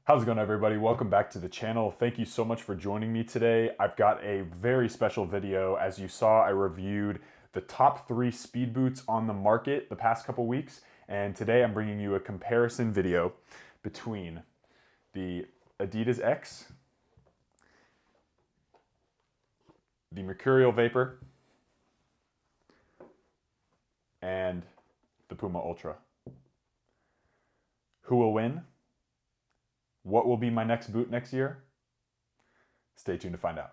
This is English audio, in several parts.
How's it going, everybody? Welcome back to the channel. Thank you so much for joining me today. I've got a very special video. As you saw, I reviewed the top 3 speed boots on the market the past couple weeks, and today I'm bringing you a comparison video between the Adidas X, the Mercurial Vapor, and the Puma Ultra. Who will win? What will be my next boot next year? Stay tuned to find out.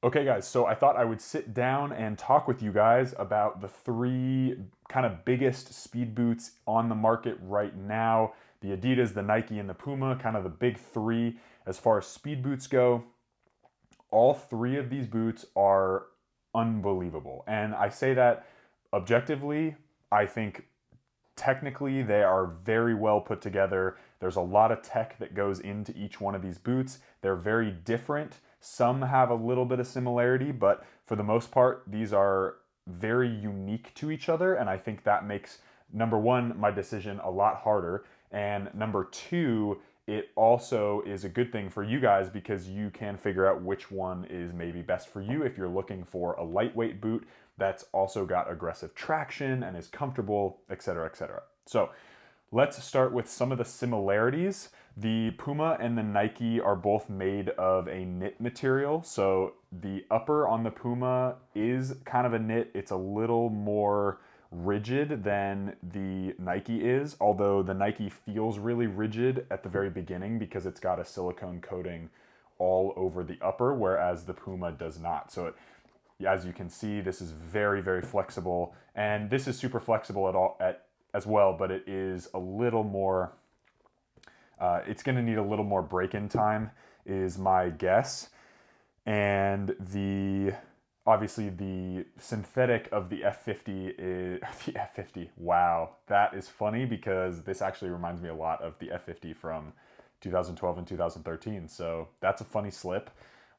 Okay guys, so I thought I would sit down and talk with you guys about the 3 kind of biggest speed boots on the market right now. The Adidas, the Nike, and the Puma, kind of the big 3 as far as speed boots go. All 3 of these boots are unbelievable. And I say that objectively. I think technically they are very well put together. There's a lot of tech that goes into each one of these boots. They're very different. Some have a little bit of similarity, but for the most part, these are very unique to each other. And I think that makes, number one, my decision a lot harder. And number 2, it also is a good thing for you guys because you can figure out which one is maybe best for you if you're looking for a lightweight boot that's also got aggressive traction and is comfortable, etc., etc. So let's start with some of the similarities. The Puma and the Nike are both made of a knit material. So the upper on the Puma is kind of a knit. It's a little more rigid than the Nike is, although the Nike feels really rigid at the very beginning because it's got a silicone coating all over the upper, whereas the Puma does not. So it, as you can see, this is very, very flexible, and this is super flexible as well, but it is a little more, it's going to need a little more break-in time is my guess. And obviously the synthetic of the F50 is, the F50, wow, that is funny because this actually reminds me a lot of the F50 from 2012 and 2013, so that's a funny slip.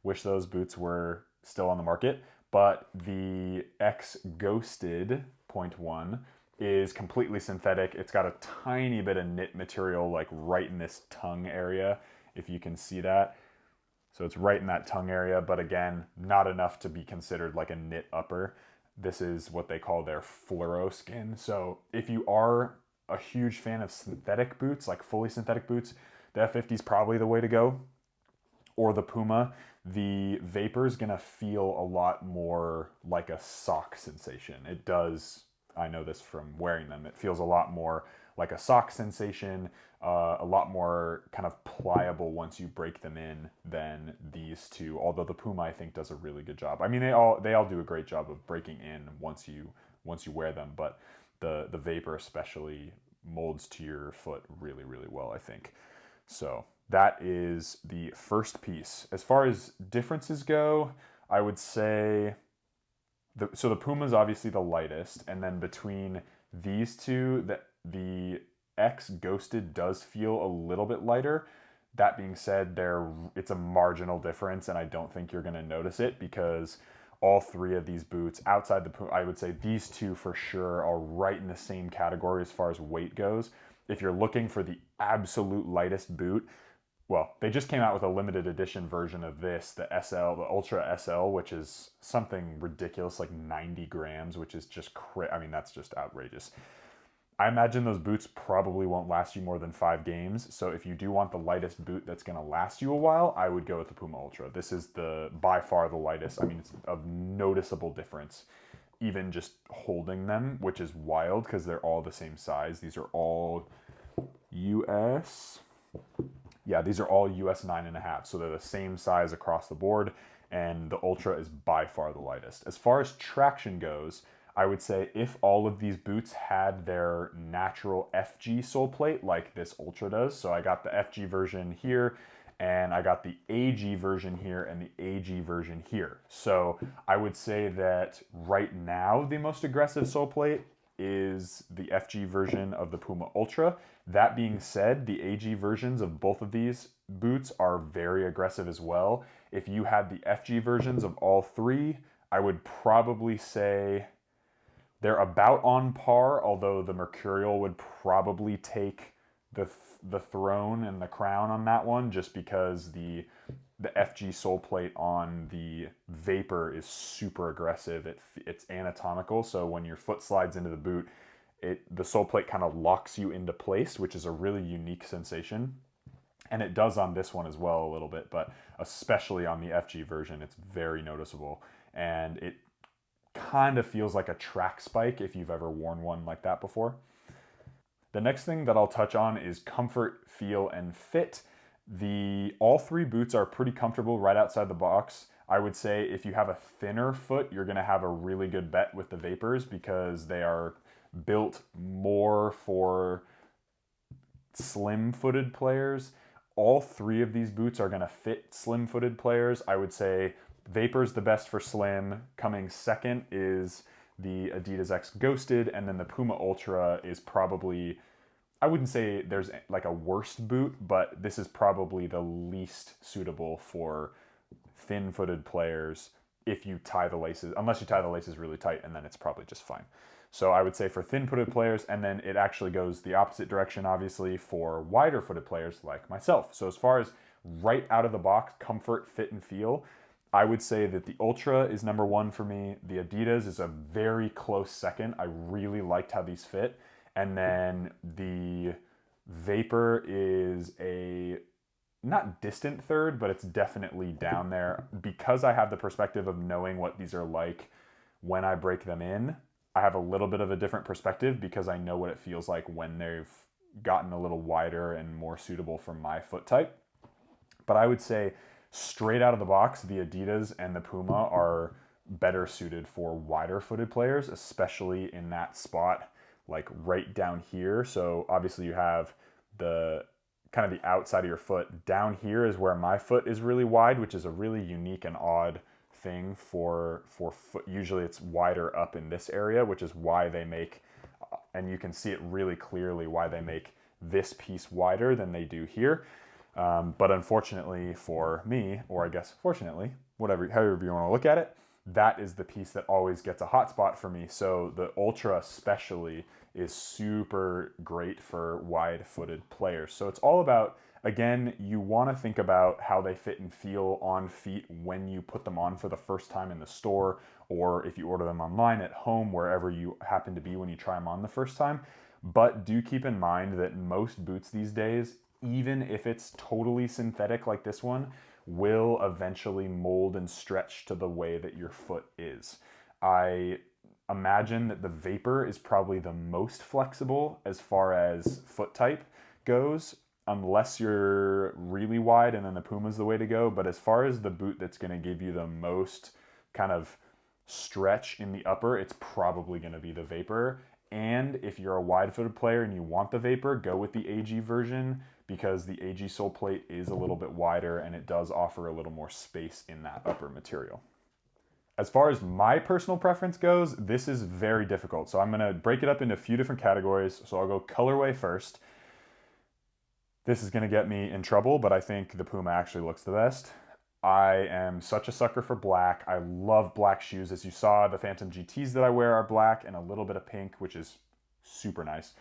Wish those boots were still on the market. But the X Ghosted 0.1 is completely synthetic. It's got a tiny bit of knit material like right in this tongue area, if you can see that. So it's right in that tongue area, but again, not enough to be considered like a knit upper. This is what they call their fluoro skin. So if you are a huge fan of synthetic boots, like fully synthetic boots, the F50 is probably the way to go, or the Puma. The Vapor is gonna feel a lot more like a sock sensation. It does, I know this from wearing them, it feels a lot more like a sock sensation, a lot more kind of pliable once you break them in than these two, although the Puma I think does a really good job. I mean, they all do a great job of breaking in once you wear them, but the Vapor especially molds to your foot really, really well, I think. So that is the first piece. As far as differences go, I would say, so the Puma is obviously the lightest, and then between these two, the X Ghosted does feel a little bit lighter. That being said, it's a marginal difference, and I don't think you're going to notice it because all 3 of these boots, outside the Puma, I would say these 2 for sure are right in the same category as far as weight goes. If you're looking for the absolute lightest boot, well, they just came out with a limited edition version of this, the SL, the Ultra SL, which is something ridiculous, like 90 grams, which is just I mean, that's just outrageous. I imagine those boots probably won't last you more than 5 games. So if you do want the lightest boot that's going to last you a while, I would go with the Puma Ultra. This is by far the lightest. I mean, it's a noticeable difference, even just holding them, which is wild because they're all the same size. These are all US. Yeah, these are all US 9.5, so they're the same size across the board, and the Ultra is by far the lightest. As far as traction goes, I would say if all of these boots had their natural FG sole plate like this Ultra does, so I got the FG version here, and I got the AG version here and the AG version here. So I would say that right now the most aggressive sole plate is the FG version of the Puma Ultra. That being said, the AG versions of both of these boots are very aggressive as well. If you had the FG versions of all 3, I would probably say They're about on par, although the Mercurial would probably take the throne and the crown on that one, just because the FG sole plate on the Vapor is super aggressive. It's anatomical, so when your foot slides into the boot, the sole plate kind of locks you into place, which is a really unique sensation. And it does on this one as well a little bit, but especially on the FG version, it's very noticeable. And it kind of feels like a track spike if you've ever worn one like that before. The next thing that I'll touch on is comfort, feel, and fit. All three boots are pretty comfortable right outside the box. I would say if you have a thinner foot, you're gonna have a really good bet with the Vapors because they are built more for slim-footed players. All three of these boots are gonna fit slim-footed players. I would say Vapor's the best for slim. Coming second is the Adidas X Ghosted, and then the Puma Ultra is probably, I wouldn't say there's like a worst boot, but this is probably the least suitable for thin-footed players if you tie the laces, unless you tie the laces really tight, and then it's probably just fine. So I would say for thin-footed players, and then it actually goes the opposite direction, obviously, for wider-footed players like myself. So as far as right out of the box, comfort, fit, and feel, I would say that the Ultra is number one for me. The Adidas is a very close second. I really liked how these fit. And then the Vapor is a not distant third, but it's definitely down there. Because I have the perspective of knowing what these are like when I break them in, I have a little bit of a different perspective because I know what it feels like when they've gotten a little wider and more suitable for my foot type. But I would say straight out of the box, the Adidas and the Puma are better suited for wider footed players, especially in that spot, like right down here. So obviously you have the kind of the outside of your foot. Down here is where my foot is really wide, which is a really unique and odd thing for foot. Usually it's wider up in this area, which is why they make, and you can see it really clearly why they make this piece wider than they do here. But unfortunately for me, or I guess fortunately, however you want to look at it, that is the piece that always gets a hot spot for me. So the Ultra especially is super great for wide-footed players. So it's all about, again, you want to think about how they fit and feel on feet when you put them on for the first time in the store, or if you order them online at home, wherever you happen to be when you try them on the first time. But do keep in mind that most boots these days, even if it's totally synthetic like this one, will eventually mold and stretch to the way that your foot is. I imagine that the Vapor is probably the most flexible as far as foot type goes, unless you're really wide, and then the Puma is the way to go. But as far as the boot that's going to give you the most kind of stretch in the upper, it's probably going to be the Vapor. And if you're a wide-footed player and you want the Vapor, go with the AG version, because the AG sole plate is a little bit wider and it does offer a little more space in that upper material. As far as my personal preference goes, this is very difficult. So I'm gonna break it up into a few different categories. So I'll go colorway first. This is gonna get me in trouble, but I think the Puma actually looks the best. I am such a sucker for black. I love black shoes. As you saw, the Phantom GTs that I wear are black and a little bit of pink, which is super nice.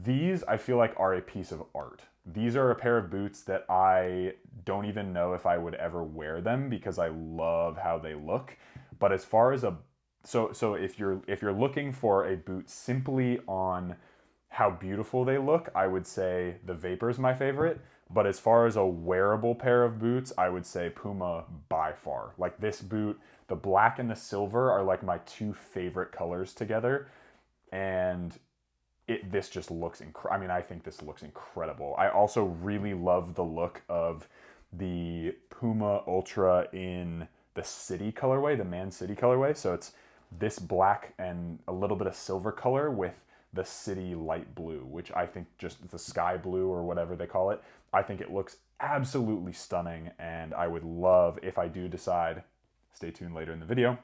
These, I feel like, are a piece of art. These are a pair of boots that I don't even know if I would ever wear them because I love how they look. But as far as so if you're looking for a boot simply on how beautiful they look, I would say the Vapor is my favorite. But as far as a wearable pair of boots, I would say Puma by far. Like this boot, the black and the silver are like my two favorite colors together. And this just looks I think this looks incredible. I also really love the look of the Puma Ultra in the City colorway, the Man City colorway. So it's this black and a little bit of silver color with the City light blue, which I think just the sky blue or whatever they call it. I think it looks absolutely stunning, and I would love, if I do decide, stay tuned later in the video,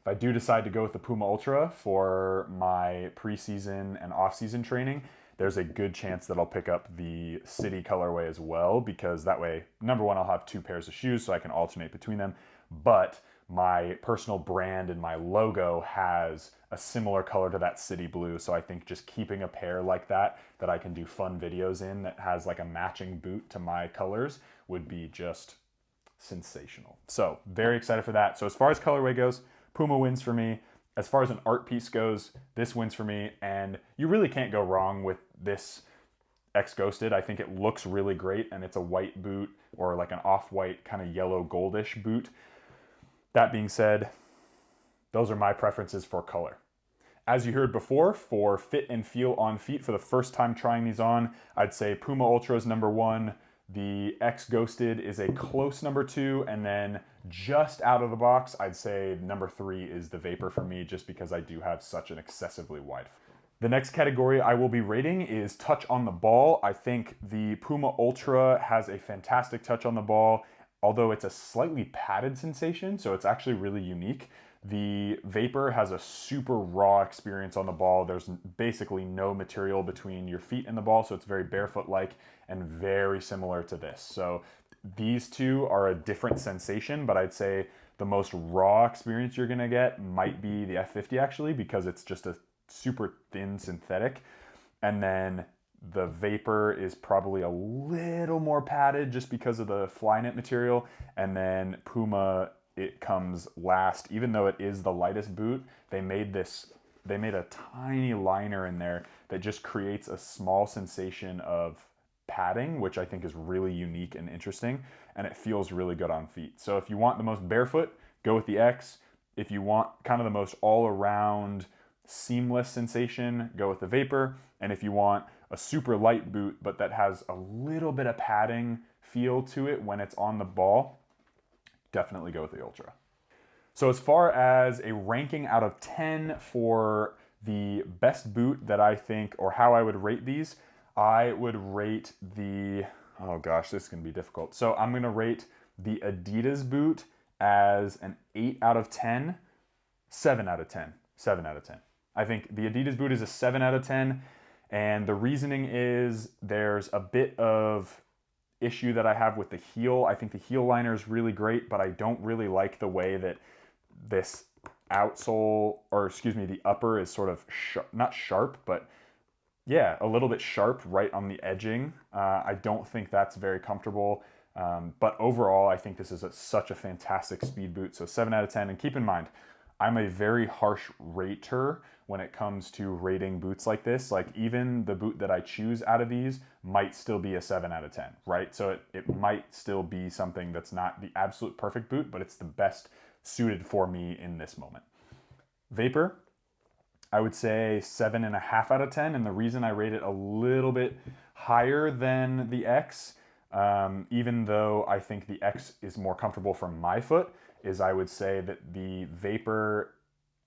if I do decide to go with the Puma Ultra for my preseason and off-season training, there's a good chance that I'll pick up the City colorway as well, because that way, number one, I'll have two pairs of shoes so I can alternate between them. But my personal brand and my logo has a similar color to that city blue. So I think just keeping a pair like that I can do fun videos in that has like a matching boot to my colors would be just sensational. So very excited for that. So as far as colorway goes, Puma wins for me. As far as an art piece goes, this wins for me. And you really can't go wrong with this X Ghosted. I think it looks really great, and it's a white boot or like an off-white kind of yellow goldish boot. That being said, those are my preferences for color. As you heard before, for fit and feel on feet for the first time trying these on, I'd say Puma Ultra is number 1. The X Ghosted is a close number 2, and then just out of the box, I'd say number 3 is the Vapor for me, just because I do have such an excessively wide foot. The next category I will be rating is touch on the ball. I think the Puma Ultra has a fantastic touch on the ball, although it's a slightly padded sensation, so it's actually really unique. The Vapor has a super raw experience on the ball. There's basically no material between your feet and the ball, so it's very barefoot-like and very similar to this. So these two are a different sensation, but I'd say the most raw experience you're gonna get might be the F50 actually, because it's just a super thin synthetic. And then the Vapor is probably a little more padded just because of the Flyknit material. And then Puma, it comes last. Even though it is the lightest boot, they made a tiny liner in there that just creates a small sensation of padding, which I think is really unique and interesting, and it feels really good on feet. So if you want the most barefoot, go with the X. If you want kind of the most all-around seamless sensation, go with the Vapor. And if you want a super light boot but that has a little bit of padding feel to it when it's on the ball, definitely go with the Ultra. So as far as a ranking out of 10 for the best boot that I think, or how I would rate these, I would rate the, oh gosh, this is gonna be difficult. So I'm gonna rate the Adidas boot as an 8 out of 10, 7 out of 10, 7 out of 10. I think the Adidas boot is a 7 out of 10, and the reasoning is there's a bit of issue that I have with the heel. I think the heel liner is really great, but I don't really like the way that this outsole, or excuse me, the upper is sort of not sharp, but yeah, a little bit sharp right on the edging. I don't think that's very comfortable, but overall, I think this is such a fantastic speed boot, so 7 out of 10. And keep in mind, I'm a very harsh rater when it comes to rating boots like this. Like even the boot that I choose out of these might still be a 7 out of 10, right? So it might still be something that's not the absolute perfect boot, but it's the best suited for me in this moment. Vapor, I would say 7.5 out of 10. And the reason I rate it a little bit higher than the X, even though I think the X is more comfortable for my foot, is I would say that the Vapor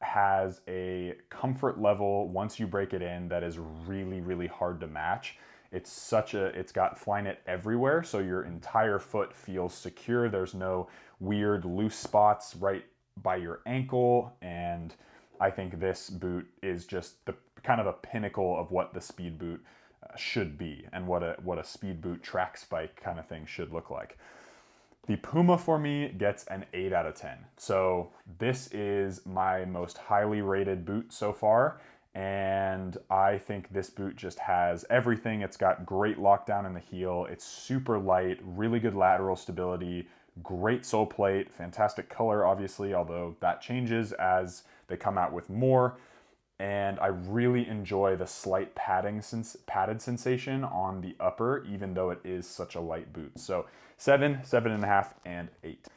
has a comfort level once you break it in that is really, really hard to match. It's got Flyknit everywhere, so your entire foot feels secure. There's no weird loose spots right by your ankle, and I think this boot is just the kind of a pinnacle of what the speed boot should be, and what a speed boot track spike kind of thing should look like. The Puma for me gets an 8 out of 10. So this is my most highly rated boot so far, and I think this boot just has everything. It's got great lockdown in the heel. It's super light, really good lateral stability, great sole plate, fantastic color obviously, although that changes as they come out with more. And I really enjoy the slight padded sensation on the upper, even though it is such a light boot. So 7, 7.5, and 8.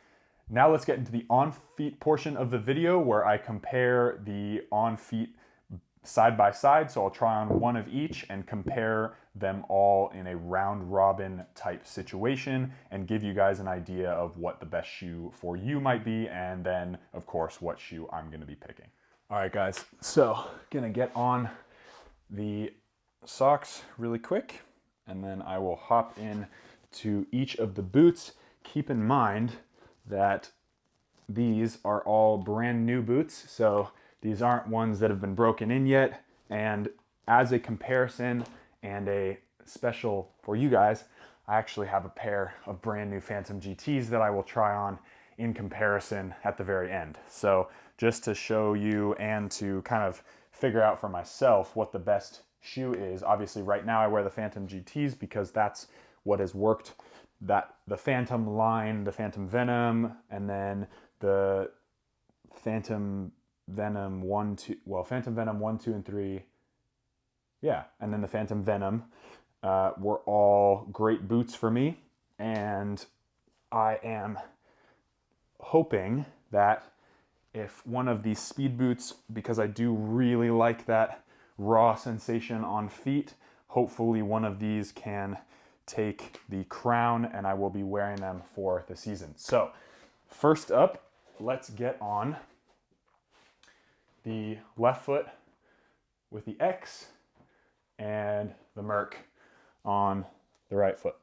Now let's get into the on-feet portion of the video where I compare the on-feet side by side. So I'll try on one of each and compare them all in a round robin type situation and give you guys an idea of what the best shoe for you might be, and then of course what shoe I'm gonna be picking. All right guys, so gonna get on the socks really quick, and then I will hop in to each of the boots. Keep in mind that these are all brand new boots, so these aren't ones that have been broken in yet. And as a comparison and a special for you guys, I actually have a pair of brand new Phantom GTs that I will try on in comparison at the very end. So just to show you and to kind of figure out for myself what the best shoe is. Obviously right now I wear the Phantom GTs because that's what has worked. That the Phantom line, the Phantom Venom, and then the Phantom Venom 1, 2, well, Phantom Venom 1, 2, and 3. Yeah, and then the Phantom Venom were all great boots for me. And I am hoping that if one of these speed boots, because I do really like that raw sensation on feet, hopefully one of these can take the crown and I will be wearing them for the season. So first up, let's get on the left foot with the X and the Merc on the right foot.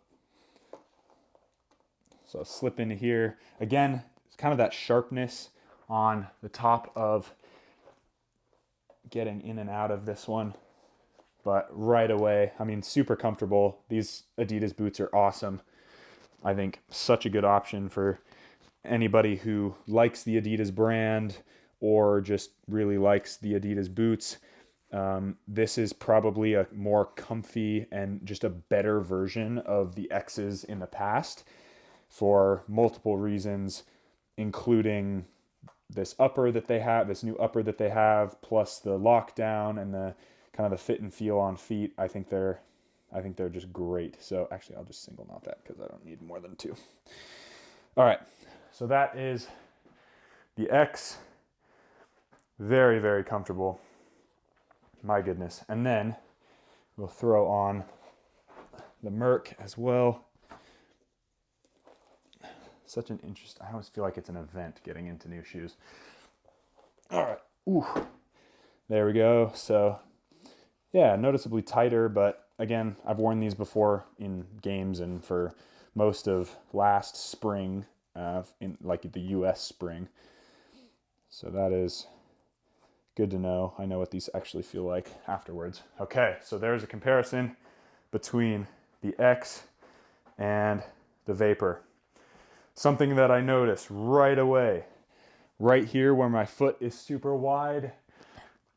So slip into here. Again, it's kind of that sharpness on the top of getting in and out of this one. But right away, I mean, super comfortable. These Adidas boots are awesome. I think such a good option for anybody who likes the Adidas brand or just really likes the Adidas boots. This is probably a more comfy and just a better version of the X's in the past for multiple reasons, including this upper that they have, this new upper that they have, plus the lockdown and the kind of the fit and feel on feet. I think they're just great. So actually I'll just single mount that because I don't need more than two. All right, so that is the X. Very, very comfortable. My goodness. And then we'll throw on the Merc as well. Such an interest. I always feel like it's an event getting into new shoes. All right. Ooh. There we go. So yeah, noticeably tighter, but again, I've worn these before in games and for most of last spring, in like the US spring. So that is good to know. I know what these actually feel like afterwards. Okay, so there's a comparison between the X and the Vapor. Something that I noticed right away, right here where my foot is super wide,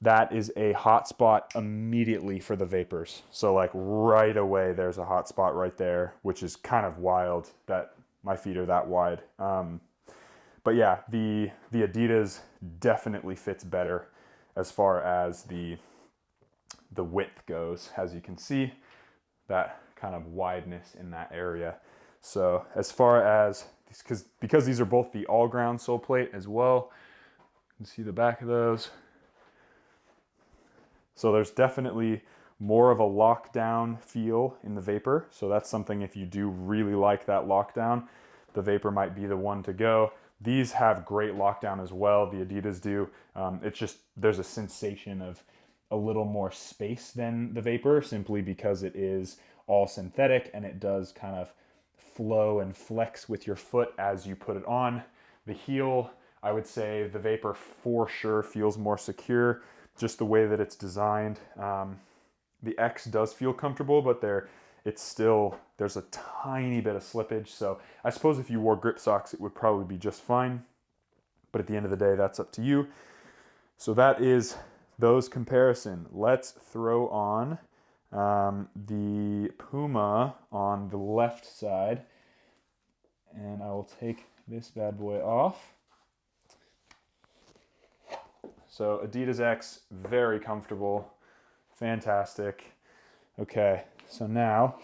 that is a hot spot immediately for the Vapors. So like right away, there's a hot spot right there, which is kind of wild that my feet are that wide. But yeah, the Adidas definitely fits better as far as the width goes. As you can see, that kind of wideness in that area. So as far as, because these are both the all ground sole plate as well, you can see the back of those. So there's definitely more of a lockdown feel in the Vapor. So that's something, if you do really like that lockdown, the Vapor might be the one to go. These have great lockdown as well. The Adidas do. It's just, there's a sensation of a little more space than the Vapor, simply because it is all synthetic and it does kind of flow and flex with your foot as you put it on. The heel, I would say the Vapor for sure feels more secure, just the way that it's designed. The X does feel comfortable, but there's a tiny bit of slippage. So I suppose if you wore grip socks, it would probably be just fine. But at the end of the day, that's up to you. So that is those comparison. Let's throw on the Puma on the left side. And I will take this bad boy off. So Adidas X, very comfortable, fantastic. Okay, so now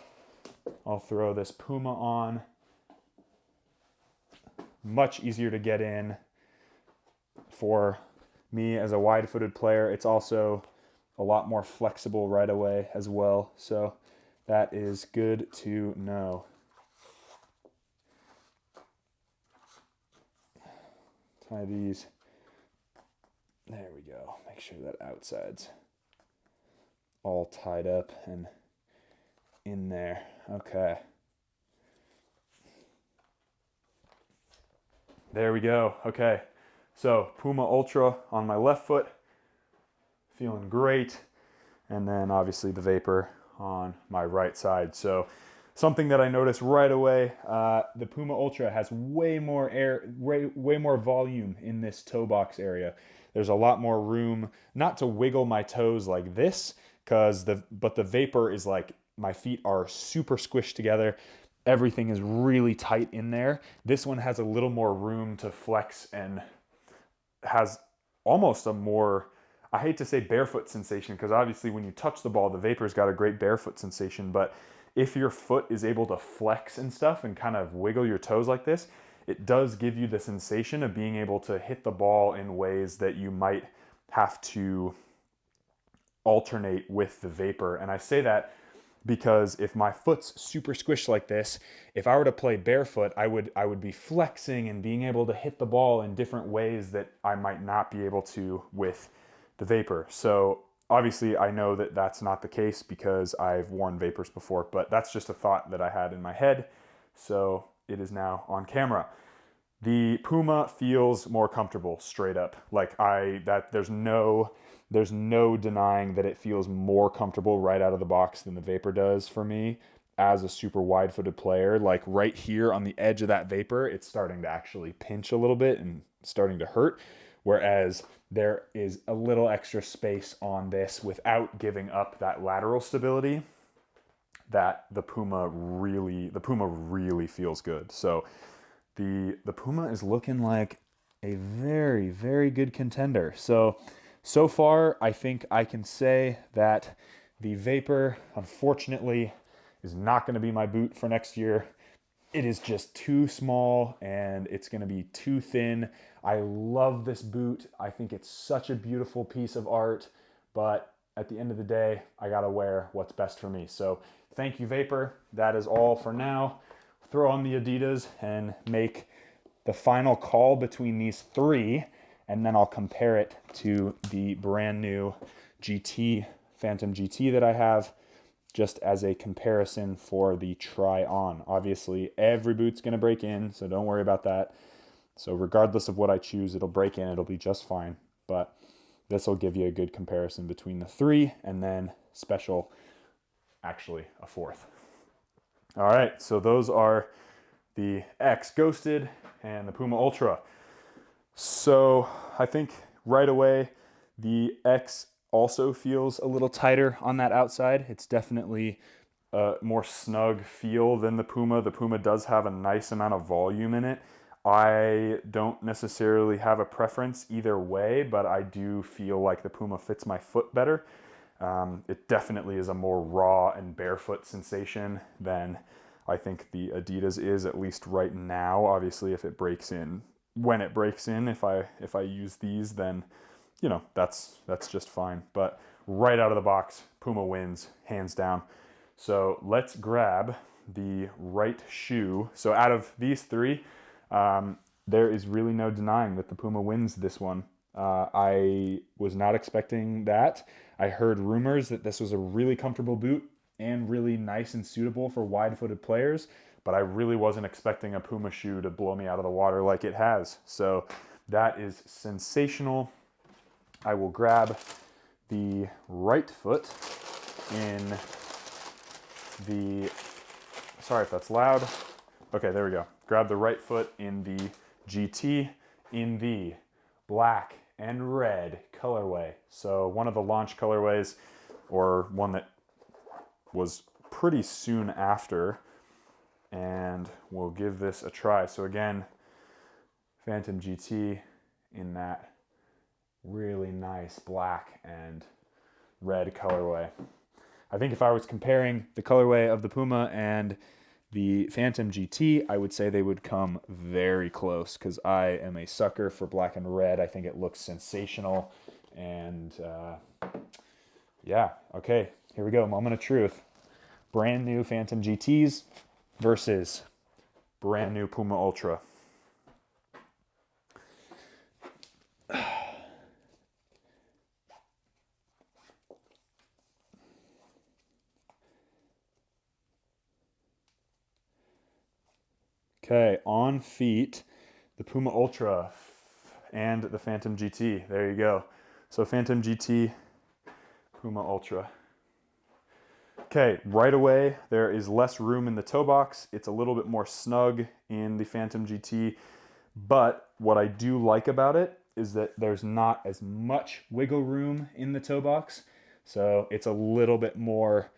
I'll throw this Puma on. Much easier to get in for me as a wide-footed player. It's also a lot more flexible right away as well. So that is good to know. Tie these. There we go. Make sure that outside's all tied up and in there. Okay. There we go. Okay. So Puma Ultra on my left foot, feeling great. And then obviously the Vapor on my right side. So something that I noticed right away, the Puma Ultra has way more air, way more volume in this toe box area. There's a lot more room, not to wiggle my toes like this, but the Vapor is like, my feet are super squished together. Everything is really tight in there. This one has a little more room to flex and has almost a more, I hate to say barefoot sensation, because obviously when you touch the ball, the Vapor's got a great barefoot sensation, but if your foot is able to flex and stuff and kind of wiggle your toes like this, it does give you the sensation of being able to hit the ball in ways that you might have to alternate with the Vapor. And I say that because if my foot's super squished like this, if I were to play barefoot, I would be flexing and being able to hit the ball in different ways that I might not be able to with the Vapor. So obviously I know that that's not the case because I've worn Vapors before, but that's just a thought that I had in my head. So it is now on camera. The Puma feels more comfortable, straight up. Like there's no denying that it feels more comfortable right out of the box than the Vapor does for me as a super wide-footed player. Like right here on the edge of that Vapor, it's starting to actually pinch a little bit and starting to hurt. Whereas there is a little extra space on this without giving up that lateral stability that the Puma really feels good. So the Puma is looking like a very, very good contender. So far, I think I can say that the Vapor, unfortunately, is not going to be my boot for next year. It is just too small and it's going to be too thin. I love this boot. I think it's such a beautiful piece of art, but at the end of the day, I got to wear what's best for me. So thank you, Vapor. That is all for now. Throw on the Adidas and make the final call between these three, and then I'll compare it to the brand new GT, Phantom GT that I have, just as a comparison for the try on. Obviously, every boot's gonna break in, so don't worry about that. So regardless of what I choose, it'll break in, it'll be just fine. But this will give you a good comparison between the three, and then special, actually a fourth. All right, so those are the X Ghosted and the Puma Ultra. So I think right away, the X also feels a little tighter on that outside. It's definitely a more snug feel than the Puma. The Puma does have a nice amount of volume in it. I don't necessarily have a preference either way, but I do feel like the Puma fits my foot better. It definitely is a more raw and barefoot sensation than I think the Adidas is, at least right now. Obviously, if it breaks in, when it breaks in, if I use these, then you know that's just fine. But right out of the box, Puma wins hands down. So let's grab the right shoe. So out of these three, there is really no denying that the Puma wins this one. I was not expecting that. I heard rumors that this was a really comfortable boot and really nice and suitable for wide-footed players, but I really wasn't expecting a Puma shoe to blow me out of the water like it has. So that is sensational. I will grab the right foot in the, sorry if that's loud. Okay, there we go. Grab the right foot in the GT in the black and red colorway. So one of the launch colorways, or one that was pretty soon after, and we'll give this a try. So again, Phantom GT in that really nice black and red colorway. I think if I was comparing the colorway of the Puma and the Phantom GT, I would say they would come very close because I am a sucker for black and red. I think it looks sensational. And yeah, okay, here we go. Moment of truth. Brand new Phantom GTs versus brand new Puma Ultra. Okay, on feet, the Puma Ultra and the Phantom GT. There you go. So Phantom GT, Puma Ultra. Okay, right away, there is less room in the toe box. It's a little bit more snug in the Phantom GT, but what I do like about it is that there's not as much wiggle room in the toe box. So it's a little bit more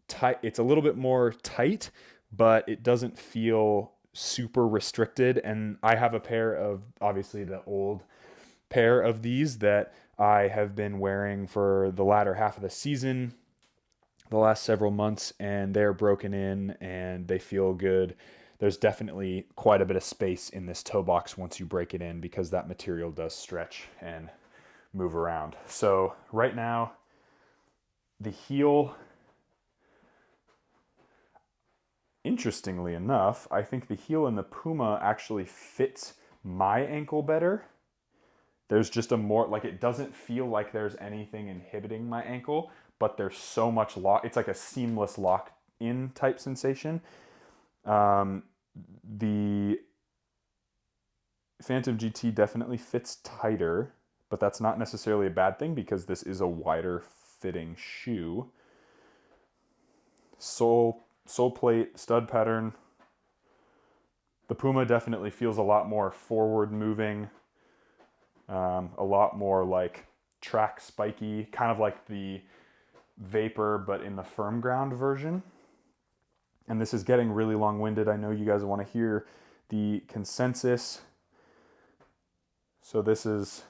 tight. It's a little bit more tight, but it doesn't feel super restricted. And I have a pair of, obviously, the old pair of these that I have been wearing for the latter half of the season, the last several months, and they're broken in and they feel good. There's definitely quite a bit of space in this toe box once you break it in because that material does stretch and move around. So right now, the heel, interestingly enough, I think the heel in the Puma actually fits my ankle better. There's just a more, like, it doesn't feel like there's anything inhibiting my ankle, but there's so much lock. It's like a seamless lock-in type sensation. The Phantom GT definitely fits tighter, but that's not necessarily a bad thing because this is a wider fitting shoe. Sole plate, stud pattern. The Puma definitely feels a lot more forward moving, a lot more like track spiky, kind of like the Vapor, but in the firm ground version. And this is getting really long-winded. I know you guys want to hear the consensus. So this is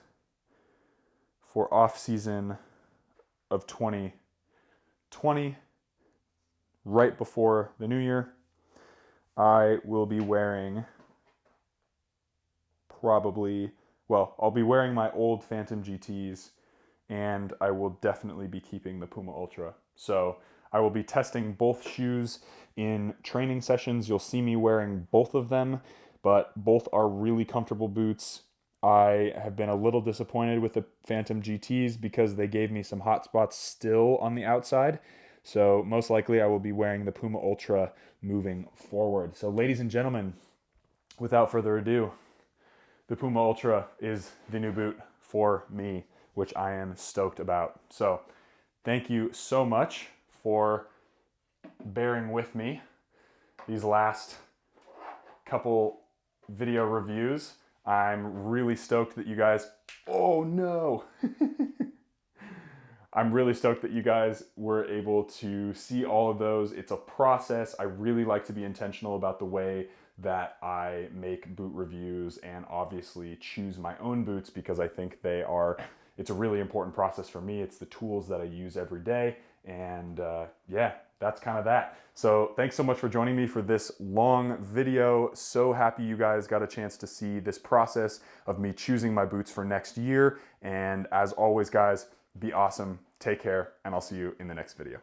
for off-season of 2020, right before the new year. I will be wearing I'll be wearing my old Phantom GTs, and I will definitely be keeping the Puma Ultra. So I will be testing both shoes in training sessions. You'll see me wearing both of them, but both are really comfortable boots. I have been a little disappointed with the Phantom GTs because they gave me some hot spots still on the outside. So most likely I will be wearing the Puma Ultra moving forward. So ladies and gentlemen, without further ado, the Puma Ultra is the new boot for me, which I am stoked about. So thank you so much for bearing with me these last couple video reviews. I'm really stoked that you guys, oh no! I'm really stoked that you guys were able to see all of those. It's a process. I really like to be intentional about the way that I make boot reviews and obviously choose my own boots because I think it's a really important process for me. It's the tools that I use every day. And yeah, that's kind of that. So thanks so much for joining me for this long video. So happy you guys got a chance to see this process of me choosing my boots for next year. And as always, guys, be awesome, take care, and I'll see you in the next video.